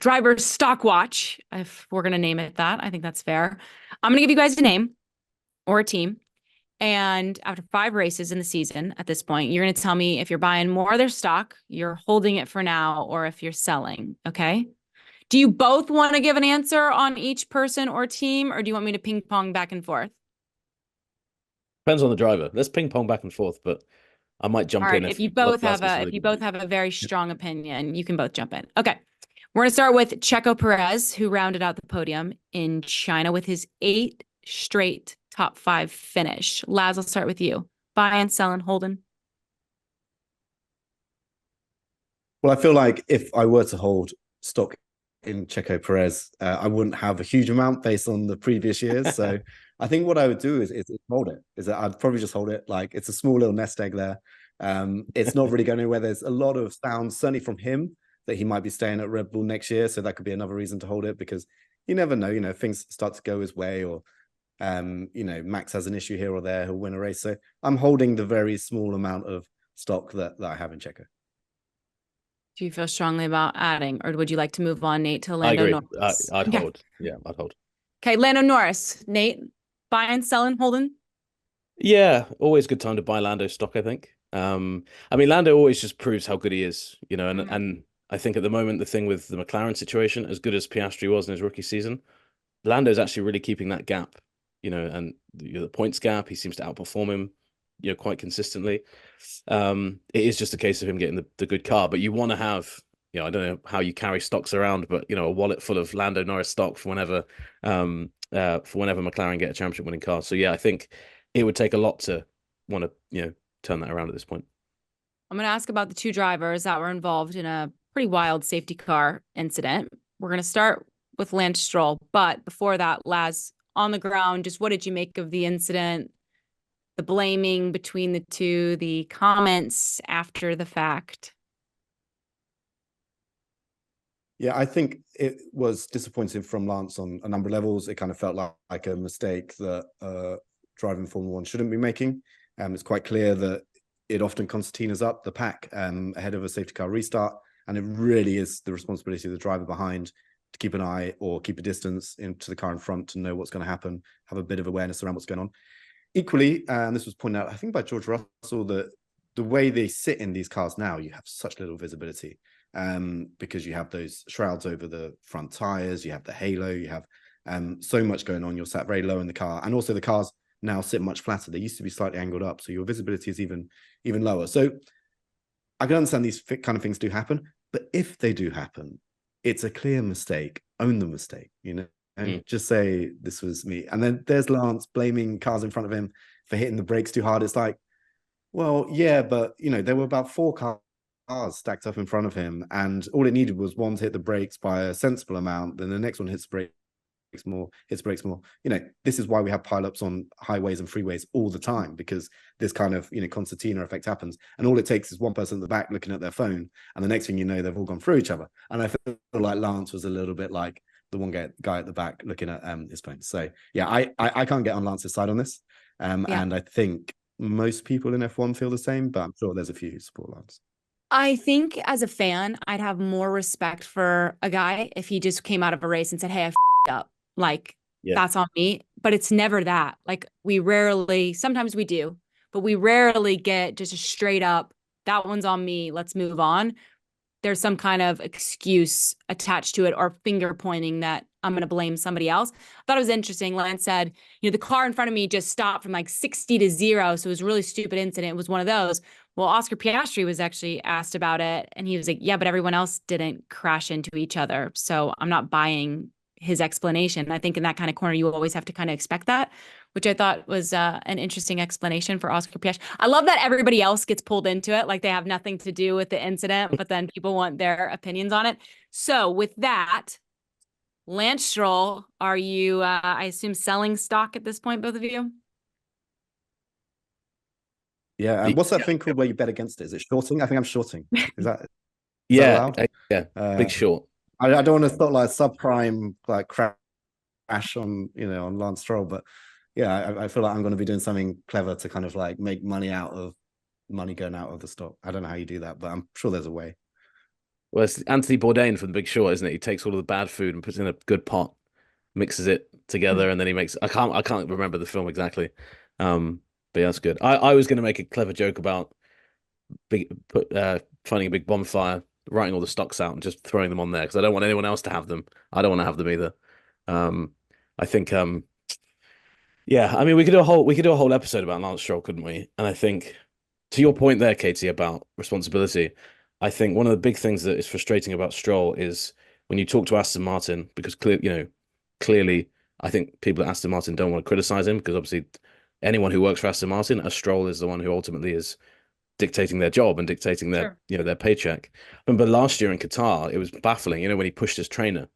driver stock watch, if we're going to name it that. I think that's fair. I'm going to give you guys a name or a team. And after 5 races in the season at this point, you're going to tell me if you're buying more of their stock, you're holding it for now, or if you're selling. Okay. Do you both want to give an answer on each person or team, or do you want me to ping pong back and forth? Depends on the driver. Let's ping pong back and forth, but I might All jump right. in If if you both Lars have gets a really if you good. both have a very strong opinion, you can both jump in. Okay. We're going to start with Checo Perez, who rounded out the podium in China with his 8 straight top 5 finish. Laz, I'll start with you. Buying, selling, holding. Well, I feel like if I were to hold stock in Checo Perez, I wouldn't have a huge amount based on the previous years. So I think what I would do is hold it. Is that I'd probably just hold it. Like it's a small little nest egg there. It's not really going anywhere. There's a lot of sounds, certainly from him, that he might be staying at Red Bull next year. So that could be another reason to hold it because you never know. You know, things start to go his way, or you know, Max has an issue here or there. He'll win a race. So I'm holding the very small amount of stock that I have in Checo. Do you feel strongly about adding, or would you like to move on, Nate, to I Lando agree. Norris? I'd Okay. hold. Yeah, I'd hold. Okay, Lando Norris. Nate, buying, selling, holding? Yeah, always good time to buy Lando stock, I think. I mean, Lando always just proves how good he is, you know, and I think at the moment, the thing with the McLaren situation, as good as Piastri was in his rookie season, Lando's actually really keeping that gap, you know, and the points gap, he seems to outperform him, you know, quite consistently. It is just a case of him getting the good car, but you want to have, you know, I don't know how you carry stocks around, but you know, a wallet full of Lando Norris stock for whenever McLaren get a championship winning car. So yeah, I think it would take a lot to want to, you know, turn that around at this point. I'm going to ask about the 2 drivers that were involved in a pretty wild safety car incident. We're going to start with Lance Stroll, but before that, Laz, on the ground, just what did you make of the incident, the blaming between the 2, the comments after the fact? Yeah, I think it was disappointing from Lance on a number of levels. It kind of felt like a mistake that driving Formula One shouldn't be making. It's quite clear that it often concertinas up the pack ahead of a safety car restart, and it really is the responsibility of the driver behind to keep an eye or keep a distance into the car in front to know what's going to happen, have a bit of awareness around what's going on. Equally, and this was pointed out, I think by George Russell, that the way they sit in these cars now, you have such little visibility. Because you have those shrouds over the front tires, you have the halo, you have so much going on. You're sat very low in the car, and also the cars now sit much flatter. They used to be slightly angled up, so your visibility is even lower. So I can understand these kind of things do happen, but if they do happen, it's a clear mistake. Own the mistake, you know, and just say this was me. And then there's Lance blaming cars in front of him for hitting the brakes too hard. It's like, well, yeah, but you know, there were about 4 cars stacked up in front of him, and all it needed was one to hit the brakes by a sensible amount, then the next one hits brakes more. You know, this is why we have pileups on highways and freeways all the time, because this kind of, you know, concertina effect happens, and all it takes is one person at the back looking at their phone, and the next thing you know, they've all gone through each other. And I feel like Lance was a little bit like the one guy at the back looking at his phone. So yeah, I can't get on Lance's side on this, and I think most people in F1 feel the same, but I'm sure there's a few who support Lance. I think as a fan, I'd have more respect for a guy if he just came out of a race and said, hey, I f***ed up. Like, that's on me. But it's never that. Like, sometimes we do, but we rarely get just a straight up, that one's on me, let's move on. There's some kind of excuse attached to it or finger pointing that I'm going to blame somebody else. I thought it was interesting. Lance said, you know, the car in front of me just stopped from like 60 to 0. So it was a really stupid incident. It was one of those. Well, Oscar Piastri was actually asked about it, and he was like, yeah, but everyone else didn't crash into each other. So I'm not buying his explanation. I think in that kind of corner, you always have to kind of expect that, which I thought was an interesting explanation for Oscar Piastri. I love that everybody else gets pulled into it, like they have nothing to do with the incident, but then people want their opinions on it. So with that, Lance Stroll, are you, I assume, selling stock at this point, both of you? Yeah, and what's that thing called where you bet against it? Is it shorting? I think I'm shorting. Is that allowed? Big short. I don't want to start like subprime like crash on, you know, on Lance Stroll, but yeah, I feel like I'm going to be doing something clever to kind of like make money out of money going out of the stock. I don't know how you do that, but I'm sure there's a way. Well, it's Anthony Bourdain from The Big Short, isn't it? He takes all of the bad food and puts it in a good pot, mixes it together, and then he makes. I can't remember the film exactly, but yeah, that's good. I was going to make a clever joke about finding a big bonfire, writing all the stocks out, and just throwing them on there because I don't want anyone else to have them. I don't want to have them either. I think yeah, I mean, we could do a whole episode about Lance Stroll, couldn't we? And I think to your point there, Katie, about responsibility, I think one of the big things that is frustrating about Stroll is when you talk to Aston Martin, because clearly, I think people at Aston Martin don't want to criticize him because obviously anyone who works for Aston Martin, a Stroll is the one who ultimately is dictating their job and dictating their their paycheck. But last year in Qatar, it was baffling. When he pushed his trainer,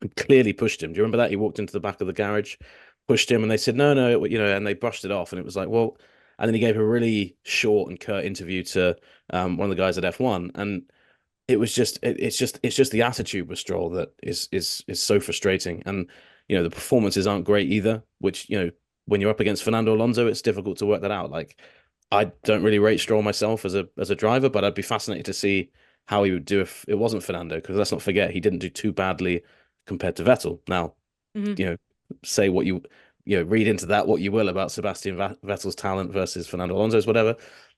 and clearly pushed him. Do you remember that? He walked into the back of the garage, pushed him, and they said no, and they brushed it off, and it was like, well, and then he gave a really short and curt interview to one of the guys at F1, and it was it's just the attitude with Stroll that is so frustrating, and the performances aren't great either, which when you're up against Fernando Alonso, it's difficult to work that out. Like, I don't really rate Stroll myself as a driver, but I'd be fascinated to see how he would do if it wasn't Fernando, because let's not forget he didn't do too badly compared to Vettel. Now, say what you read into that what you will about Sebastian Vettel's talent versus Fernando Alonso's, whatever.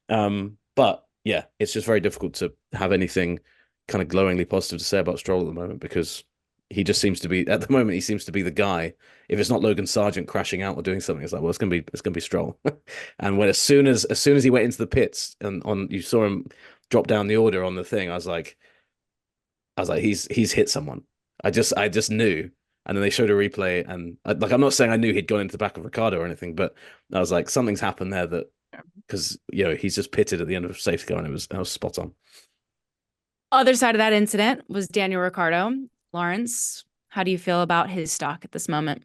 But yeah, it's just very difficult to have anything kind of glowingly positive to say about Stroll at the moment, because he just seems to be, at the moment, he seems to be the guy. If it's not Logan Sargent crashing out or doing something, it's like, well, it's gonna be Stroll. And when as soon as he went into the pits and you saw him drop down the order on the thing, I was like, he's hit someone. I just knew. And then they showed a replay, and I'm not saying I knew he'd gone into the back of Ricciardo or anything, but I was like, something's happened there, that because he's just pitted at the end of a safety car, and I was spot on. Other side of that incident was Daniel Ricciardo. Laurence, how do you feel about his stock at this moment?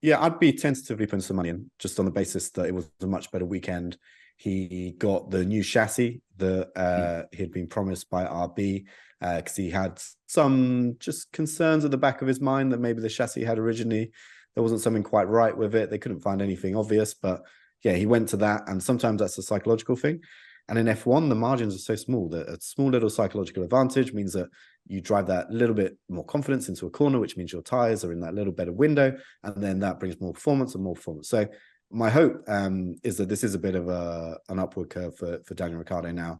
Yeah, I'd be tentatively putting some money in, just on the basis that it was a much better weekend. He got the new chassis that he had been promised by RB, because he had some just concerns at the back of his mind that maybe the chassis he had originally, there wasn't something quite right with it. They couldn't find anything obvious, but yeah, he went to that, and sometimes that's a psychological thing. And in F1, the margins are so small that a small little psychological advantage means that you drive that little bit more confidence into a corner, which means your tires are in that little better window, and then that brings more performance and more performance. So my hope is that this is a bit of an upward curve for Daniel Ricciardo now,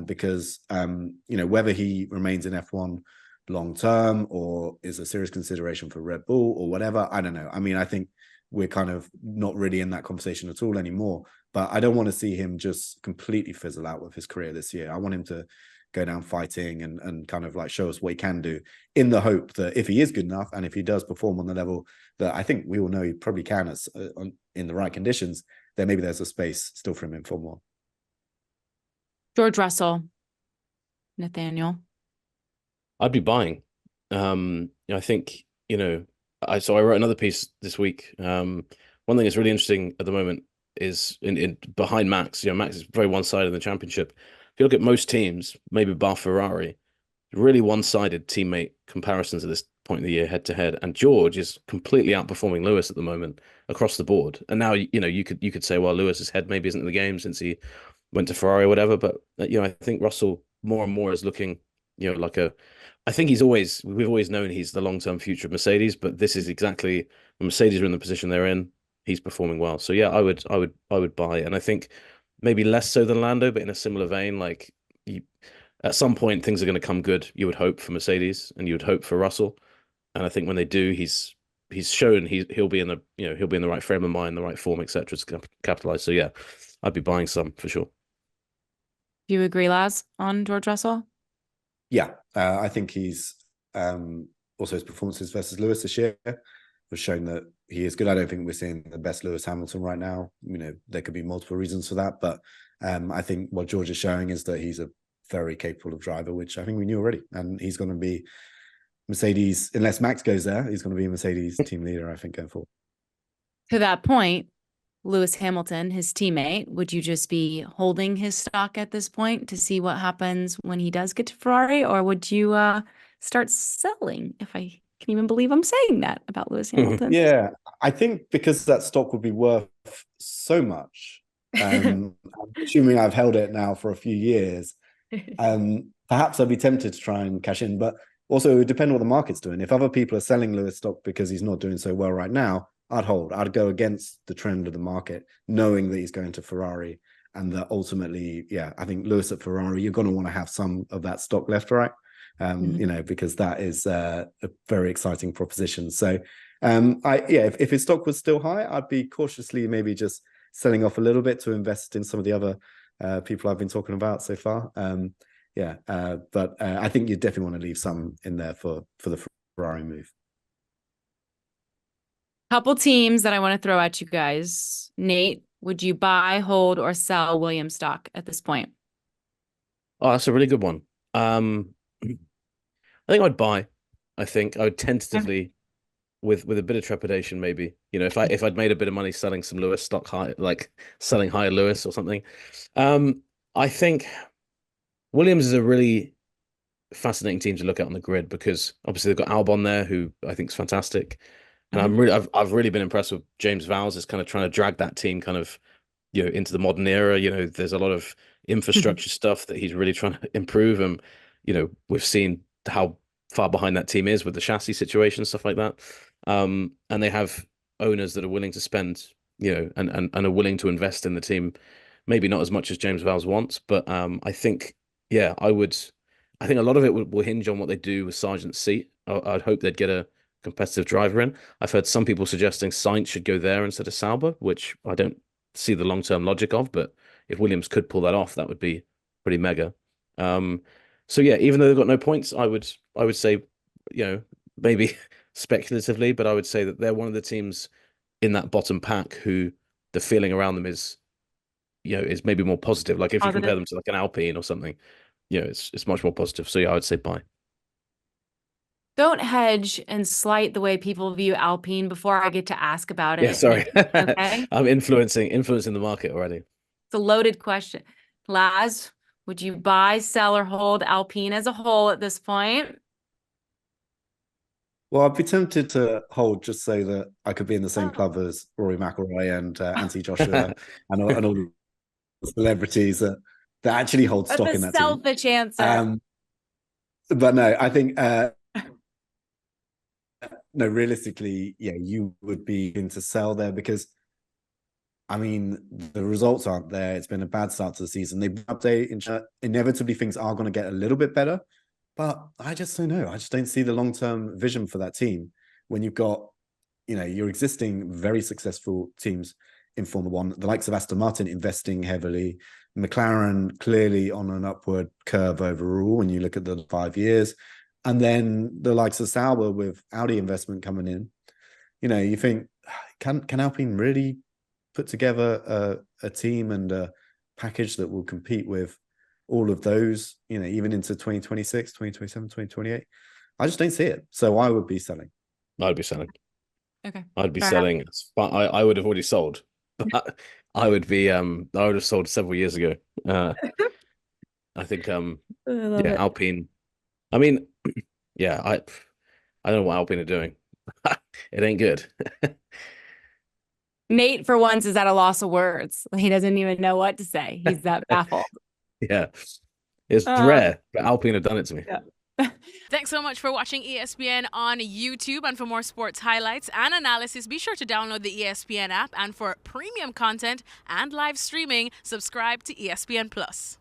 because whether he remains in F1 long term or is a serious consideration for Red Bull or whatever, I don't know. I mean, I think we're kind of not really in that conversation at all anymore, but I don't want to see him just completely fizzle out with his career this year. I want him to go down fighting and kind of like show us what he can do, in the hope that if he is good enough and if he does perform on the level that I think we all know he probably can in the right conditions, then maybe there's a space still for him in Formula 1. George Russell, Nathaniel. I'd be buying. I think, I wrote another piece this week. One thing that's really interesting at the moment is in behind Max. Max is very one-sided in the championship. If you look at most teams, maybe bar Ferrari, really one-sided teammate comparisons at this point in the year, head-to-head. And George is completely outperforming Lewis at the moment across the board. And now, you could say, well, Lewis's head maybe isn't in the game since he went to Ferrari or whatever. But, I think Russell more and more is looking, like I think we've always known he's the long-term future of Mercedes, but this is exactly when Mercedes are in the position they're in, he's performing well. So yeah, I would buy. And I think maybe less so than Lando, but in a similar vein, like at some point things are going to come good. You would hope for Mercedes, and you would hope for Russell. And I think when they do, he's shown he'll be in the right frame of mind, the right form, etc. to capitalize. So yeah, I'd be buying some for sure. Do you agree, Laz, on George Russell? Yeah, I think he's also his performances versus Lewis this year was showing that he is good. I don't think we're seeing the best Lewis Hamilton right now. There could be multiple reasons for that, but I think what George is showing is that he's a very capable of driver, which I think we knew already. And he's going to be Mercedes, unless Max goes there, he's going to be a Mercedes team leader, I think, going forward. To that point, Lewis Hamilton, his teammate, would you just be holding his stock at this point to see what happens when he does get to Ferrari? Or would you start selling, if I can even believe I'm saying that about Lewis Hamilton? Yeah, I think because that stock would be worth so much, I'm assuming I've held it now for a few years, Perhaps I'd be tempted to try and cash in, but also it would depend on what the market's doing. If other people are selling Lewis stock because he's not doing so well right now, I'd hold. I'd go against the trend of the market, knowing that he's going to Ferrari, and that ultimately, yeah, I think Lewis at Ferrari, you're going to want to have some of that stock left, right? Because that is a very exciting proposition. So, if his stock was still high, I'd be cautiously maybe just selling off a little bit to invest in some of the other people I've been talking about so far. But I think you definitely want to leave some in there for the Ferrari move. Couple teams that I want to throw at you guys. Nate, would you buy, hold, or sell Williams stock at this point? Oh, that's a really good one. I think I'd buy. I think I would tentatively, with a bit of trepidation, maybe. If I'd made a bit of money selling some Lewis stock high, like selling higher Lewis or something. I think Williams is a really fascinating team to look at on the grid, because obviously they've got Albon there, who I think is fantastic. And I've really been impressed with James Vowles, is kind of trying to drag that team kind of, into the modern era. There's a lot of infrastructure stuff that he's really trying to improve. And, we've seen how far behind that team is with the chassis situation, stuff like that. And they have owners that are willing to spend, and are willing to invest in the team. Maybe not as much as James Vowles wants, but I think, I think a lot of it will hinge on what they do with Sargent's seat. I'd hope they'd get a competitive driver in. I've heard some people suggesting Sainz should go there instead of Sauber, which I don't see the long-term logic of, but if Williams could pull that off, that would be pretty mega. So yeah, even though they've got no points, I would say, maybe speculatively, but I would say that they're one of the teams in that bottom pack who the feeling around them is, is maybe more positive. Like if you compare them to like an Alpine or something, it's much more positive. So yeah, I would say buy. Don't hedge and slight the way people view Alpine before I get to ask about it. Yeah, sorry. Okay. I'm influencing the market already. It's a loaded question. Laz, would you buy, sell, or hold Alpine as a whole at this point? Well, I'd be tempted to hold, just so that I could be in the same club as Rory McIlroy and Anthony Joshua and all the celebrities that actually hold stock in that team. Selfish answer. But no, I think no, realistically, yeah, you would be in to sell there, because I mean, the results aren't there. It's been a bad start to the season. They update, inevitably things are going to get a little bit better, but I just don't know. I just don't see the long-term vision for that team when you've got, your existing very successful teams in Formula One, the likes of Aston Martin investing heavily, McLaren clearly on an upward curve overall when you look at the 5 years, and then the likes of Sauber with Audi investment coming in. You think, can Alpine really put together a team and a package that will compete with all of those, even into 2026, 2027, 2028? I just don't see it. So I would be selling. I'd be selling. Okay. I'd be selling. But I would have already sold. But I would have sold several years ago. I think Alpine. I mean, yeah, I don't know what Alpine are doing. It ain't good. Nate, for once, is at a loss of words. He doesn't even know what to say. He's that baffled. Yeah. It's rare, but Alpine have done it to me. Yeah. Thanks so much for watching ESPN on YouTube. And for more sports highlights and analysis, be sure to download the ESPN app. And for premium content and live streaming, subscribe to ESPN Plus.